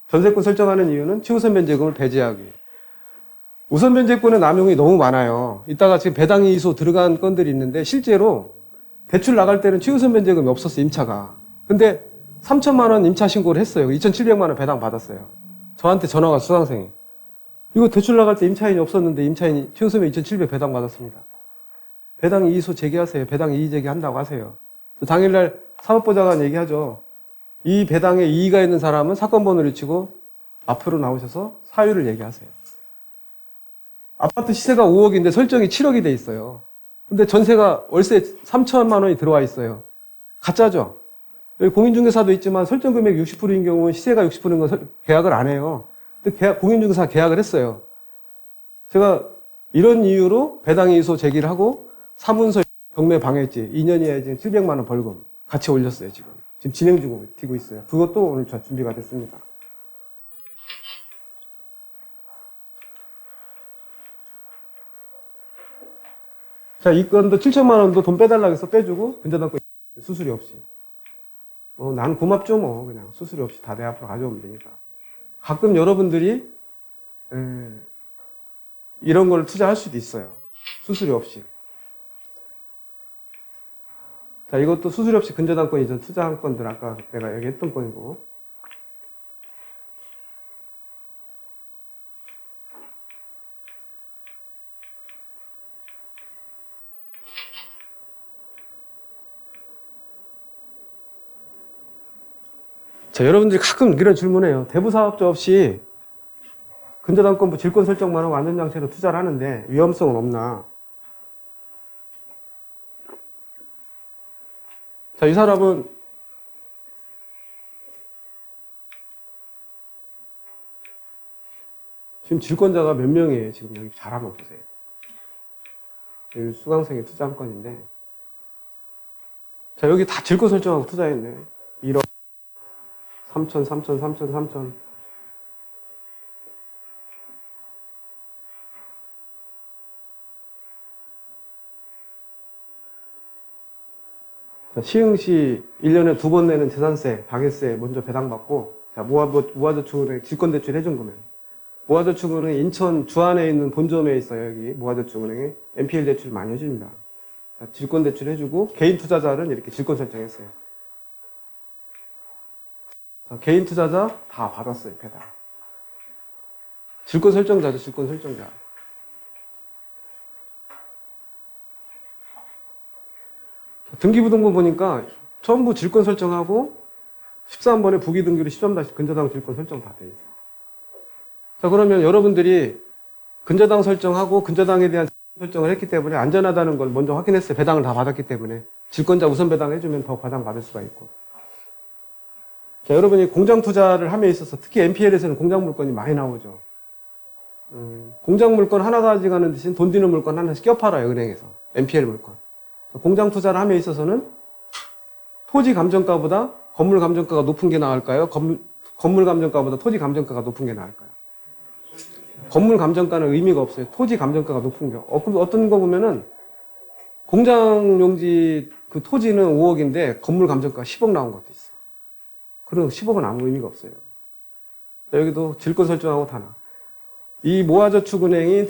전세권 설정하는 이유는 취우선 변제금을 배제하기 위해. 우선 변제권의 남용이 너무 많아요. 이따가 지금 배당이소 들어간 건들이 있는데 실제로 대출 나갈 때는 취우선 변제금이 없었어요, 임차가. 근데 3천만 원 임차 신고를 했어요. 2,700만 원 배당 받았어요. 저한테 전화가 수강생이. 이거 대출 나갈 때 임차인이 없었는데 임차인이 취우선에 2,700 배당 받았습니다. 배당 이의소 제기하세요. 배당 이의 제기한다고 하세요. 당일날 사업보좌관 얘기하죠. 이 배당에 이의가 있는 사람은 사건 번호를 치고 앞으로 나오셔서 사유를 얘기하세요. 아파트 시세가 5억인데 설정이 7억이 돼 있어요. 근데 전세가 월세 3천만 원이 들어와 있어요. 가짜죠? 여기 공인중개사도 있지만 설정 금액 60%인 경우는 시세가 60%인 건 계약을 안 해요. 공인중개사 계약을 했어요. 제가 이런 이유로 배당이소 제기를 하고 사문서 경매 방해죄 2년 이하의 700만 원 벌금 같이 올렸어요. 지금 진행 중으로 뛰고 있어요. 그것도 오늘 준비가 됐습니다. 자, 이 건도 7천만 원도 돈 빼달라고 해서 빼주고 근저당권 수수료 없이. 난 고맙죠 뭐. 그냥 수수료 없이 다 내 앞으로 가져오면 되니까. 가끔 여러분들이 이런 걸 투자할 수도 있어요. 수수료 없이. 자, 이것도 수수료 없이 근저당권 이전 투자한 건들 아까 내가 얘기했던 건이고. 자, 여러분들이 가끔 이런 질문해요. 대부사업자 없이 근저당권부 질권 설정만 하고 안전장치로 투자를 하는데 위험성은 없나? 자, 이 사람은 지금 질권자가 몇 명이에요? 지금 여기 잘 한번 보세요. 여기 수강생의 투자한 건인데 자, 여기 다 질권 설정하고 투자했네. 1억 3천, 3천, 3천, 3천. 자, 시흥시 1년에 2번 내는 재산세, 가계세 먼저 배당받고, 자, 모아저축은행 질권대출 해준 거면. 모아저축은행 인천 주안에 있는 본점에 있어요, 여기. 모아저축은행에 NPL 대출 많이 해줍니다. 자, 질권대출 해주고, 개인 투자자는 이렇게 질권 설정했어요. 자, 개인 투자자 다 받았어요, 배당. 질권 설정자죠, 질권 설정자. 등기부등본 보니까 전부 질권 설정하고 13번에 부기등기로 시점다시 근저당 질권 설정 다 돼 있어요. 자, 그러면 여러분들이 근저당 설정하고 근저당에 대한 설정을 했기 때문에 안전하다는 걸 먼저 확인했어요. 배당을 다 받았기 때문에. 질권자 우선 배당 해주면 더 배당 받을 수가 있고. 자, 여러분이 공장 투자를 함에 있어서 특히 NPL에서는 공장 물건이 많이 나오죠. 공장 물건 하나 가져가는 대신 돈 드는 물건 하나씩 껴팔아요, 은행에서. NPL 물건. 공장 투자를 함에 있어서는 토지 감정가보다 건물 감정가가 높은 게 나을까요? 건물 감정가보다 토지 감정가가 높은 게 나을까요? 건물 감정가는 의미가 없어요. 토지 감정가가 높은 게. 어떤 거 보면은 공장 용지 그 토지는 5억인데 건물 감정가가 10억 나온 것도 있어. 그럼 10억은 아무 의미가 없어요. 여기도 질권 설정하고 다 나. 이 모아저축은행이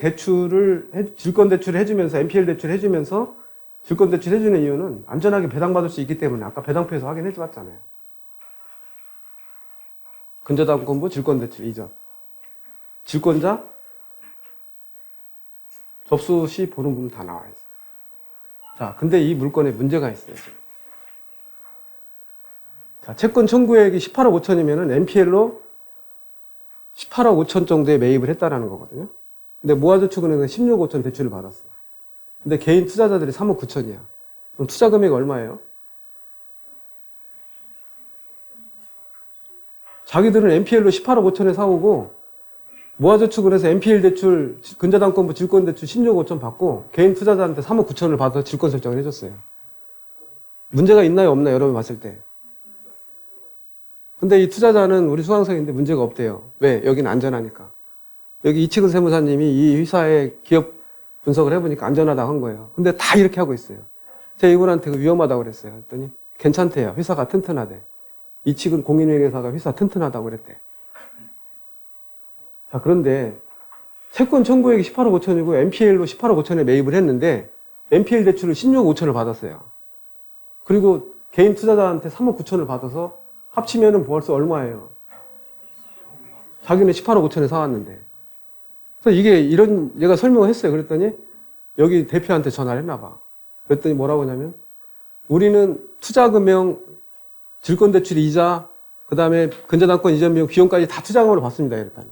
질권 대출을 해주면서 NPL 대출을 해주면서 질권 대출 해주는 이유는 안전하게 배당받을 수 있기 때문에 아까 배당표에서 확인해 주었잖아요. 근저당권부 질권 대출 이전. 질권자 접수 시 보는 부분 다 나와 있어요. 자, 근데 이 물건에 문제가 있어요. 지금. 자, 채권 청구액이 18억 5천이면은 NPL로 18억 5천 정도에 매입을 했다라는 거거든요. 근데 모아저축은행은 16억 5천 대출을 받았어요. 근데 개인 투자자들이 3억 9천이야. 그럼 투자 금액이 얼마예요? 자기들은 NPL로 18억 5천에 사오고 모아저축은행에서 NPL 대출, 근저당권부 질권 대출 16억 5천 받고 개인 투자자한테 3억 9천을 받아서 질권 설정을 해줬어요. 문제가 있나요, 없나요? 여러분 봤을 때. 근데 이 투자자는 우리 수강생인데 문제가 없대요. 왜? 여기는 안전하니까. 여기 이치근 세무사님이 이 회사의 기업 분석을 해보니까 안전하다고 한 거예요. 근데 다 이렇게 하고 있어요. 제가 이분한테 위험하다고 그랬어요. 그랬더니 괜찮대요. 회사가 튼튼하대. 이치근 공인회계사가 회사 튼튼하다고 그랬대. 자, 그런데 채권 청구액이 18억 5천이고 NPL로 18억 5천에 매입을 했는데 NPL 대출을 16억 5천을 받았어요. 그리고 개인 투자자한테 3억 9천을 받아서 합치면은 벌써 얼마예요? 자기는 18억 5천에 사왔는데. 그래서 이게 얘가 설명을 했어요. 그랬더니 여기 대표한테 전화를 했나 봐. 그랬더니 뭐라고 하냐면 우리는 투자금형, 질권대출 이자, 그 다음에 근저당권 이전 비용, 비용까지 다 투자금으로 받습니다. 이랬다니.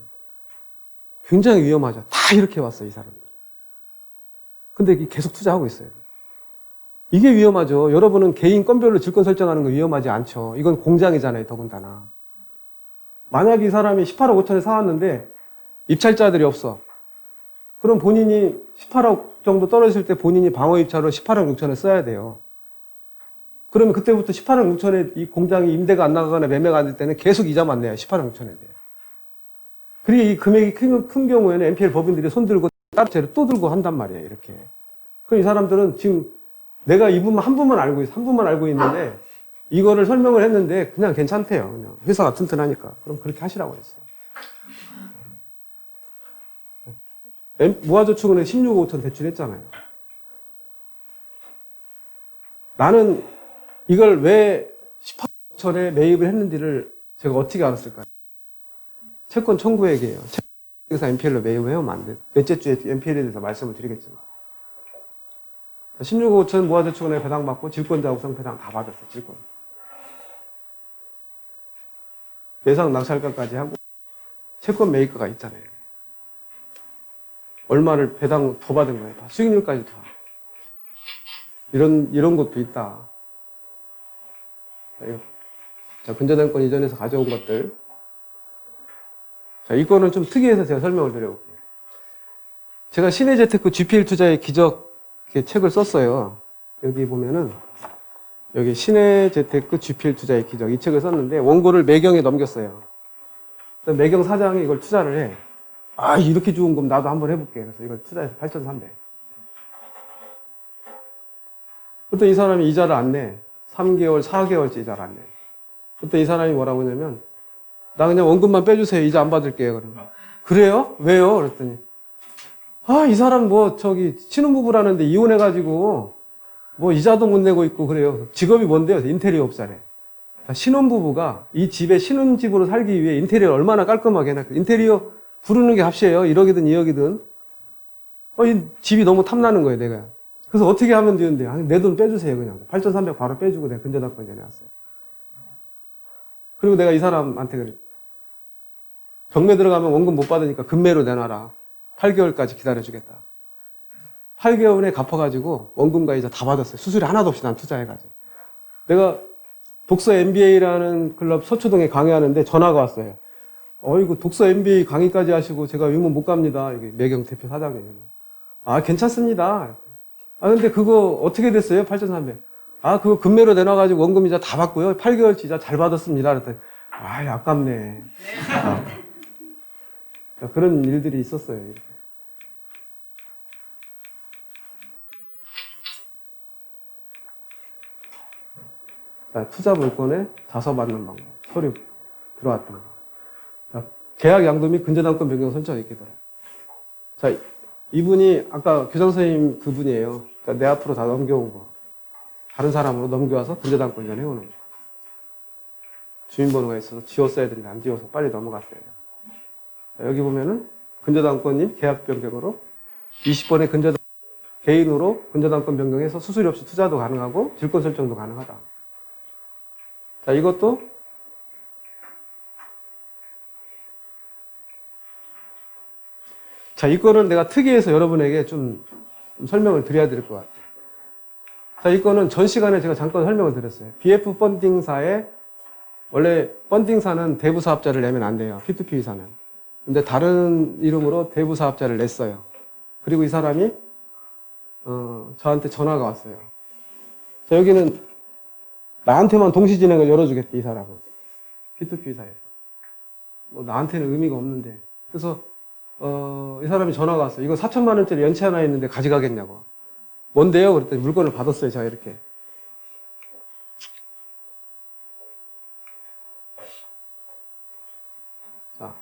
굉장히 위험하죠. 다 이렇게 왔어요, 이 사람들. 근데 계속 투자하고 있어요. 이게 위험하죠. 여러분은 개인 건별로 질권 설정하는 거 위험하지 않죠. 이건 공장이잖아요, 더군다나. 만약 이 사람이 18억 5천에 사왔는데 입찰자들이 없어. 그럼 본인이 18억 정도 떨어질 때 본인이 방어 입찰로 18억 6천에 써야 돼요. 그러면 그때부터 18억 6천에 이 공장이 임대가 안 나가거나 매매가 안 될 때는 계속 이자만 내요. 18억 6천에 돼요. 그리고 이 금액이 큰 경우에는 NPL 법인들이 손들고 따로채로 또 들고 한단 말이에요. 이렇게. 그럼 이 사람들은 지금 내가 한 분만 알고 있어. 한 분만 알고 있는데 이거를 설명을 했는데 그냥 괜찮대요. 그냥 회사가 튼튼하니까. 그럼 그렇게 하시라고 했어요. 모아저축은행 16억 5천 대출했잖아요. 나는 이걸 왜 18억 5천에 매입을 했는지를 제가 어떻게 알았을까요? 채권 청구액이에요. 채권에서 NPL로 매입을 해오면 안 돼. 넷째 주에 NPL에 대해서 말씀을 드리겠지만. 16억 5천 모아저축은행에 배당받고 질권자 우선 배당 다 받았어요. 질권. 예상 낙찰가까지 하고 채권 매입가가 있잖아요. 얼마를 배당 더 받은 거예요. 다 수익률까지 다. 이런 것도 있다. 자, 근저당권 이전에서 가져온 것들. 자, 이거는 좀 특이해서 제가 설명을 드려볼게요. 제가 신해재테크 GPL 투자의 기적 책을 썼어요. 여기 보면은 여기 신해재테크 GPL 투자의 기적 이 책을 썼는데 원고를 매경에 넘겼어요. 매경 사장이 이걸 투자를 해. 아, 이렇게 좋은 건 나도 한번 해볼게. 그래서 이걸 투자해서 8,300. 그때 이 사람이 이자를 안 내. 3개월, 4개월째 이자를 안 내. 그때 이 사람이 뭐라고 하냐면, 나 그냥 원금만 빼주세요. 이자 안 받을게요. 그러면. 그래요? 왜요? 그랬더니, 아, 이 사람 신혼부부라는데 이혼해가지고, 이자도 못 내고 있고 그래요. 직업이 뭔데요? 인테리어 업자래. 신혼부부가 이 집에 신혼집으로 살기 위해 인테리어를 얼마나 깔끔하게 해놨고, 인테리어 부르는 게 값이에요. 1억이든 2억이든. 이 집이 너무 탐나는 거예요, 내가. 그래서 어떻게 하면 되는데, 내 돈 빼주세요, 그냥. 8,300 바로 빼주고 내가 근저당권 전에 왔어요. 그리고 내가 이 사람한테 그래. 경매 들어가면 원금 못 받으니까 금매로 내놔라. 8개월까지 기다려주겠다. 8개월에 갚아가지고 원금과 이자 다 받았어요. 수수료 하나도 없이 난 투자해가지고. 내가 독서 MBA라는 클럽 서초동에 강의하는데 전화가 왔어요. 어이구, 독서 MBA 강의까지 하시고 제가 유문 못 갑니다. 이게 매경 대표 사장님. 아, 괜찮습니다. 아, 근데 그거 어떻게 됐어요? 8,300. 아, 그거 금매로 내놔가지고 원금 이자 다 받고요. 8개월치 이자 잘 받았습니다. 그랬더니, 아, 아깝네. 아, 그런 일들이 있었어요. 이렇게. 자, 투자 물건에 자서 받는 방법. 서류 들어왔던 거. 자, 계약 양도 및 근저당권 변경 설정 이렇게 들어요. 자, 이분이 아까 교장 선생님 그분이에요. 그러니까 내 앞으로 다 넘겨온 거. 다른 사람으로 넘겨와서 근저당권 이전 해오는 거. 주민번호가 있어서 지웠어야 되는데 안 지워서 빨리 넘어갔어요. 자, 여기 보면은 근저당권인 계약 변경으로 20번의 개인으로 근저당권 변경해서 수수료 없이 투자도 가능하고 질권 설정도 가능하다. 자, 이것도 자, 이거는 내가 특이해서 여러분에게 좀 설명을 드려야 될 것 같아요. 자, 이거는 전 시간에 제가 잠깐 설명을 드렸어요. BF 펀딩사에 원래 펀딩사는 대부사업자를 내면 안 돼요. P2P 회사는. 근데 다른 이름으로 대부사업자를 냈어요. 그리고 이 사람이 저한테 전화가 왔어요. 자, 여기는 나한테만 동시진행을 열어주겠대, 이 사람은. P2P 회사에서. 나한테는 의미가 없는데. 그래서 이 사람이 전화가 왔어요. 이거 4천만 원짜리 연체 하나 있는데 가져가겠냐고. 뭔데요? 그랬더니 물건을 받았어요. 제가 이렇게. 자,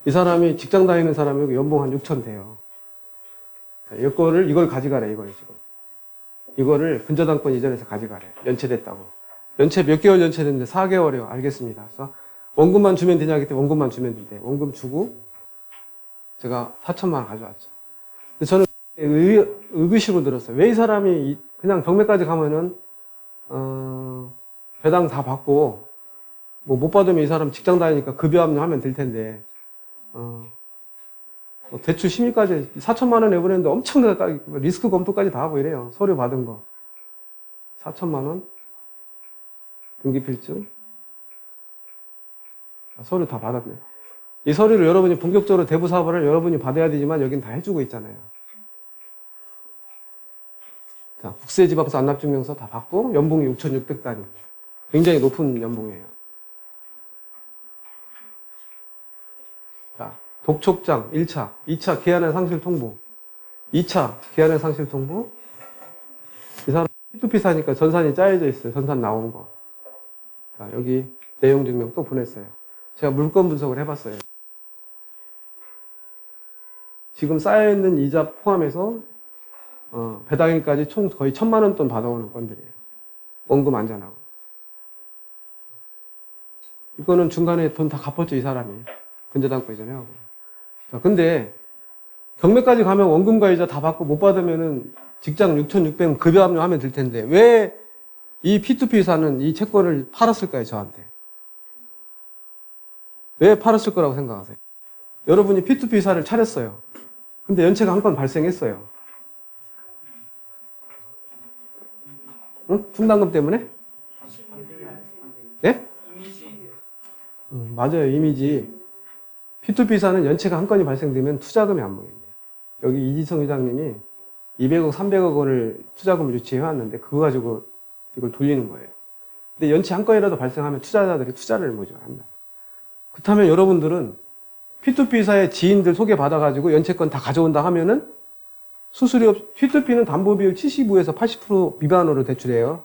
이 사람이 직장 다니는 사람이고 연봉 한 6천 돼요. 자, 이걸 가져가래, 이걸 지금. 이거를 근저당권 이전해서 가져가래. 연체됐다고. 몇 개월 연체됐는데 4개월이요. 알겠습니다. 그래서 원금만 주면 되냐? 그때 원금만 주면 된대. 원금 주고 제가 4천만 원 가져왔죠. 근데 저는 의구심을 들었어요. 왜 이 사람이 그냥 경매까지 가면은 배당 다 받고 못 받으면 이 사람 직장 다니니까 급여합류하면 될 텐데 대출 심의까지 4천만 원 내보냈는데 엄청나게 리스크 검토까지 다 하고 이래요. 서류 받은 거 4천만 원 등기필증 서류 다 받았네. 이 서류를 여러분이 본격적으로 대부 사업을 여러분이 받아야 되지만 여긴 다 해주고 있잖아요. 자, 국세지방서 안납증명서 다 받고 연봉이 6,600단위. 굉장히 높은 연봉이에요. 자, 독촉장 1차, 2차 기한의 상실 통보, 2차 기한의 상실 통보. 이 사람 P2P 사니까 전산이 짜여져 있어요. 전산 나온 거. 자, 여기 내용 증명 또 보냈어요. 제가 물건 분석을 해봤어요. 지금 쌓여있는 이자 포함해서 배당일까지 총 거의 1,000만 원 돈 받아오는 건들이에요. 원금 안전하고. 이거는 중간에 돈 다 갚았죠, 이 사람이. 근저당권 이전에 하고. 자, 근데 경매까지 가면 원금과 이자 다 받고 못 받으면은 직장 6,600원 급여 합류하면 될 텐데 왜 이 P2P 사는 이 채권을 팔았을까요, 저한테? 왜 팔았을 거라고 생각하세요? 여러분이 P2P 사를 차렸어요. 근데 연체가 한 건 발생했어요. 응? 충당금 때문에? 네? 맞아요, 이미지. P2P 사는 연체가 한 건이 발생되면 투자금이 안 모입니다. 여기 이지성 회장님이 200억, 300억 원을 투자금을 유치해왔는데 그거 가지고 이걸 돌리는 거예요. 근데 연체 한 건이라도 발생하면 투자자들이 투자를 모집합니다. 그렇다면 여러분들은 P2P사의 지인들 소개받아가지고 연체권 다 가져온다 하면은 수수료, P2P는 담보비율 75에서 80% 미만으로 대출해요.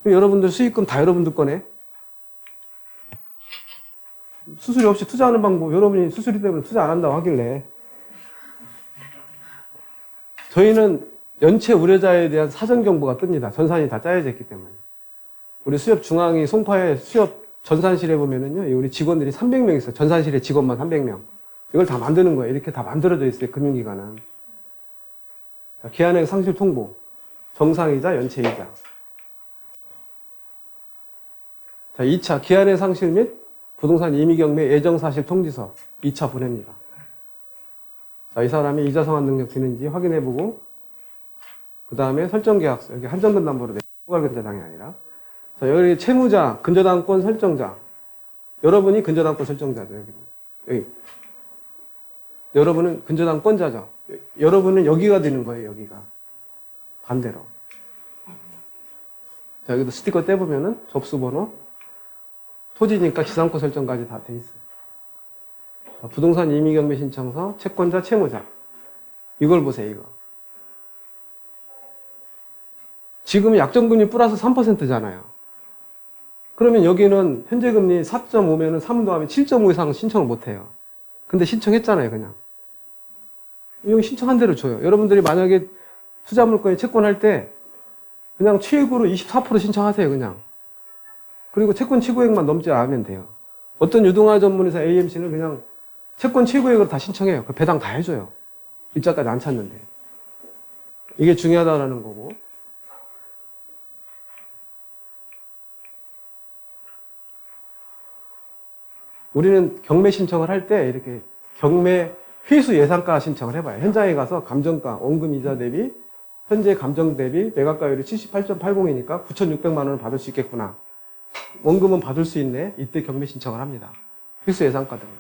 그럼 여러분들 수익금 다 여러분들 거네? 수수료 없이 투자하는 방법, 여러분이 수수료 때문에 투자 안 한다고 하길래. 저희는 연체 우려자에 대한 사전 정보가 뜹니다. 전산이 다 짜여져 있기 때문에. 우리 수협 중앙이 송파에 수협 전산실에 보면은요, 우리 직원들이 300명 있어요. 전산실에 직원만 300명. 이걸 다 만드는 거예요. 이렇게 다 만들어져 있어요. 금융기관은. 자, 기한액 상실 통보. 정상이자, 연체이자. 자, 2차 기한액 상실 및 부동산 임의경매 예정사실 통지서 2차 보냅니다. 자, 이 사람이 이자 상환 능력 되는지 확인해보고 그 다음에 설정계약서. 여기 한정근담보로 돼. 후괄근저당이 아니라. 자, 여기 채무자, 근저당권 설정자. 여러분이 근저당권 설정자죠. 여기. 여러분은 근저당권자죠. 여러분은 여기가 되는 거예요. 여기가. 반대로. 자, 여기도 스티커 떼보면은 접수번호, 토지니까 지상권 설정까지 다 돼 있어요. 자, 부동산 임의경매 신청서, 채권자, 채무자. 이걸 보세요. 이거. 지금 약정금리 플러스 3%잖아요. 그러면 여기는 현재금리 4.5면은 3 더하면 7.5 이상 신청을 못해요. 근데 신청했잖아요, 그냥. 여기 신청한 대로 줘요. 여러분들이 만약에 투자물건에 채권할 때 그냥 최고로 24% 신청하세요, 그냥. 그리고 채권 최고액만 넘지 않으면 돼요. 어떤 유동화 전문회사 AMC는 그냥 채권 최고액으로 다 신청해요. 그 배당 다 해줘요. 일자까지 안 찼는데. 이게 중요하다라는 거고. 우리는 경매 신청을 할 때 이렇게 경매 회수 예상가 신청을 해봐요. 현장에 가서 감정가, 원금 이자 대비, 현재 감정 대비 매각가율이 78.80이니까 9,600만 원을 받을 수 있겠구나. 원금은 받을 수 있네. 이때 경매 신청을 합니다. 회수 예상가 때문에.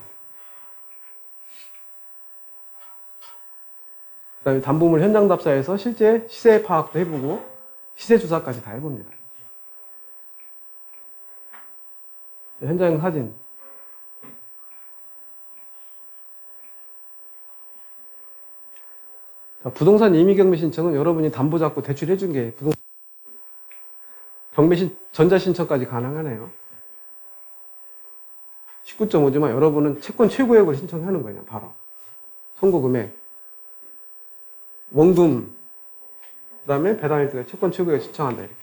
그 다음에 담보물 현장 답사에서 실제 시세 파악도 해보고 시세 조사까지 다 해봅니다. 현장 사진. 자, 부동산 임의경매 신청은 여러분이 담보 잡고 대출해 준 게 부동산 전자신청까지 가능하네요. 19.5지만 여러분은 채권 최고액으로 신청하는 거예요. 바로. 선고금액. 원금. 그 다음에 배당일때 채권 최고액 신청한다. 이렇게.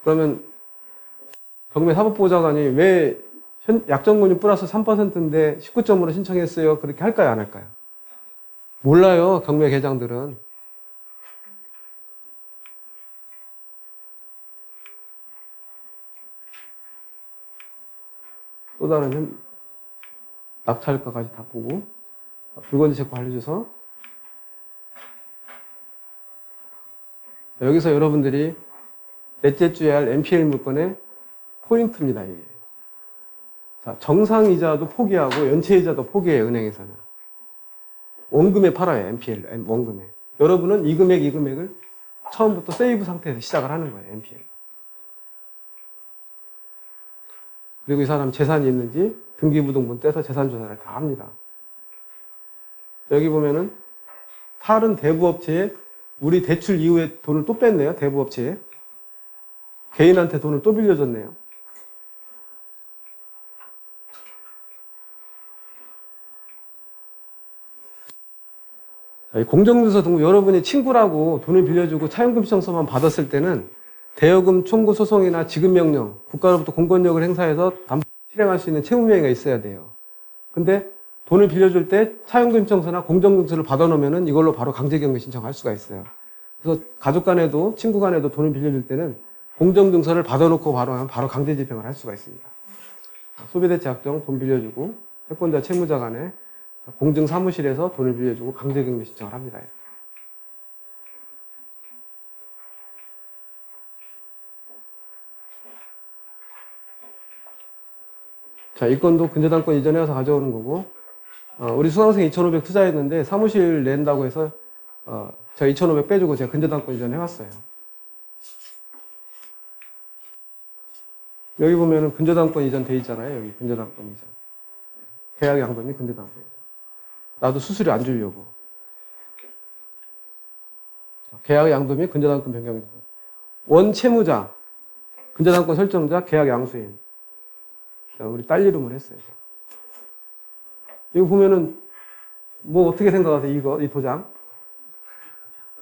그러면 경매사법보호자관이 왜 약정금리 플러스 3%인데 19.5로 신청했어요? 그렇게 할까요? 안 할까요? 몰라요. 경매 계장들은. 또 다른 낙찰가까지 다 보고 불건지 채권 알려줘서 여기서 여러분들이 넷째 주에 할 NPL 물건의 포인트입니다. 이게. 자, 정상이자도 포기하고 연체이자도 포기해요, 은행에서는. 원금에 팔아요, NPL, 원금에. 여러분은 이 금액을 처음부터 세이브 상태에서 시작을 하는 거예요, NPL. 그리고 이 사람 재산이 있는지 등기부등본 떼서 재산조사를 다 합니다. 여기 보면은 다른 대부업체에 우리 대출 이후에 돈을 또 뺐네요, 대부업체에. 개인한테 돈을 또 빌려줬네요. 공정증서 등록, 여러분이 친구라고 돈을 빌려주고 차용금 신청서만 받았을 때는 대여금 청구 소송이나 지급명령, 국가로부터 공권력을 행사해서 실행할 수 있는 채무명의가 있어야 돼요. 근데 돈을 빌려줄 때 차용금 신청서나 공정증서를 받아놓으면 이걸로 바로 강제경매 신청할 수가 있어요. 그래서 가족 간에도 친구 간에도 돈을 빌려줄 때는 공정증서를 받아놓고 바로 하면 바로 강제집행을 할 수가 있습니다. 소비대체 약정 돈 빌려주고 채권자 채무자 간에 공증사무실에서 돈을 빌려주고 강제경매 신청을 합니다. 자, 이 건도 근저당권 이전해 와서 가져오는 거고, 우리 수강생 2,500 투자했는데 사무실 낸다고 해서 제가 2,500 빼주고 제가 근저당권 이전해 왔어요. 여기 보면은 근저당권 이전 돼 있잖아요. 여기 근저당권 이전. 계약 양도미 근저당권 이전. 나도 수수료 안 주려고. 계약 양도 및 근저당권 변경. 원채무자, 근저당권 설정자, 계약 양수인. 자, 우리 딸 이름을 했어요. 이거 보면은 뭐 어떻게 생각하세요? 이 도장?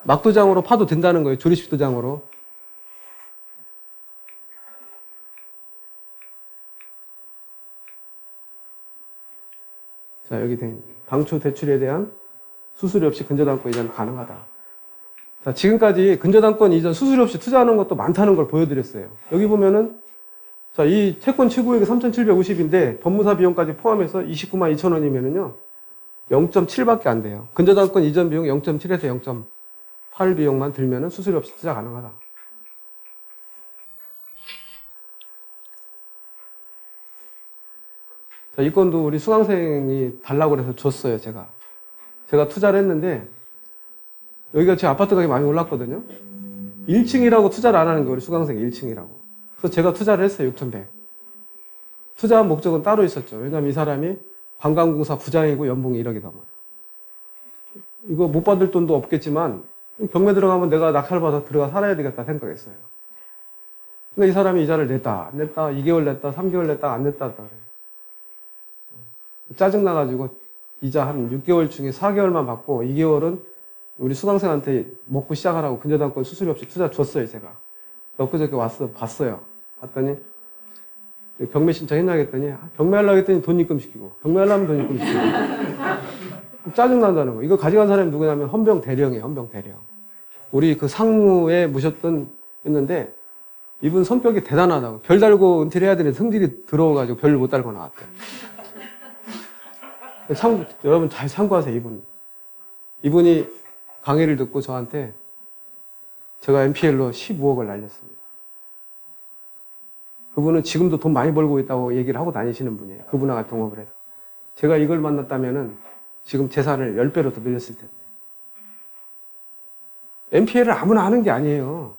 막도장으로 파도 된다는 거예요. 조립식 도장으로. 자, 여기 당초 대출에 대한 수수료 없이 근저당권 이전 가능하다. 자, 지금까지 근저당권 이전 수수료 없이 투자하는 것도 많다는 걸 보여드렸어요. 여기 보면은, 자, 이 채권 최고액이 3,750인데 법무사 비용까지 포함해서 29만 2천 원이면은요, 0.7밖에 안 돼요. 근저당권 이전 비용 0.7에서 0.8 비용만 들면은 수수료 없이 투자 가능하다. 자, 이 건도 우리 수강생이 달라고 해서 줬어요, 제가. 제가 투자를 했는데, 여기가 제 아파트 가격이 많이 올랐거든요. 1층이라고 투자를 안 하는 거예요, 우리 수강생이 1층이라고. 그래서 제가 투자를 했어요, 6,100. 투자한 목적은 따로 있었죠. 왜냐면 이 사람이 관광공사 부장이고 연봉이 1억이 넘어요. 이거 못 받을 돈도 없겠지만, 경매 들어가면 내가 낙찰받아서 들어가 살아야 되겠다 생각했어요. 근데 이 사람이 이자를 냈다, 안 냈다, 2개월 냈다, 3개월 냈다, 안 냈다, 그래요. 짜증나가지고 이자 한 6개월 중에 4개월만 받고 2개월은 우리 수강생한테 먹고 시작하라고 근저당권 수수료 없이 투자 줬어요, 제가. 엊그저께 와서 봤어요. 봤더니 경매 신청했나 했더니 경매하려고 했더니 돈 입금시키고 경매하려면 돈 입금시키고 짜증난다는 거. 이거 가져간 사람이 누구냐면 헌병 대령이에요, 헌병 대령. 우리 그 상무에 모셨던 했는데 이분 성격이 대단하다고. 별 달고 은퇴를 해야 되는데 성질이 더러워가지고 별을 못 달고 나왔대요. 여러분 잘 참고하세요, 이분이 강의를 듣고 저한테 제가 NPL로 15억을 날렸습니다. 그분은 지금도 돈 많이 벌고 있다고 얘기를 하고 다니시는 분이에요. 그분하고 동업을 해서. 제가 이걸 만났다면은 지금 재산을 10배로 더 늘렸을 텐데. NPL을 아무나 하는 게 아니에요.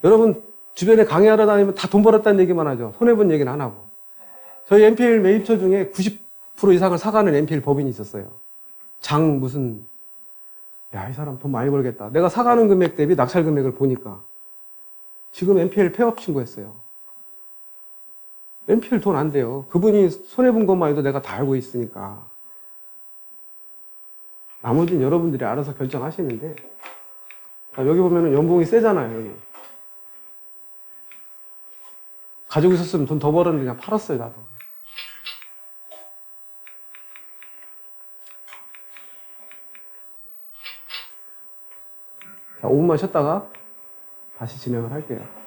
여러분 주변에 강의하러 다니면 다 돈 벌었다는 얘기만 하죠. 손해본 얘기는 안 하고. 저희 NPL 매입처 중에 90% 이상을 사가는 NPL 법인이 있었어요. 이 사람 돈 많이 벌겠다. 내가 사가는 금액 대비 낙찰 금액을 보니까 지금 NPL 폐업 신고했어요. NPL 돈 안 돼요. 그분이 손해본 것만 해도 내가 다 알고 있으니까. 나머지는 여러분들이 알아서 결정하시는데, 여기 보면은 연봉이 세잖아요, 여기. 가지고 있었으면 돈 더 벌었는데 그냥 팔았어요, 나도. 자, 5분만 쉬었다가 다시 진행을 할게요.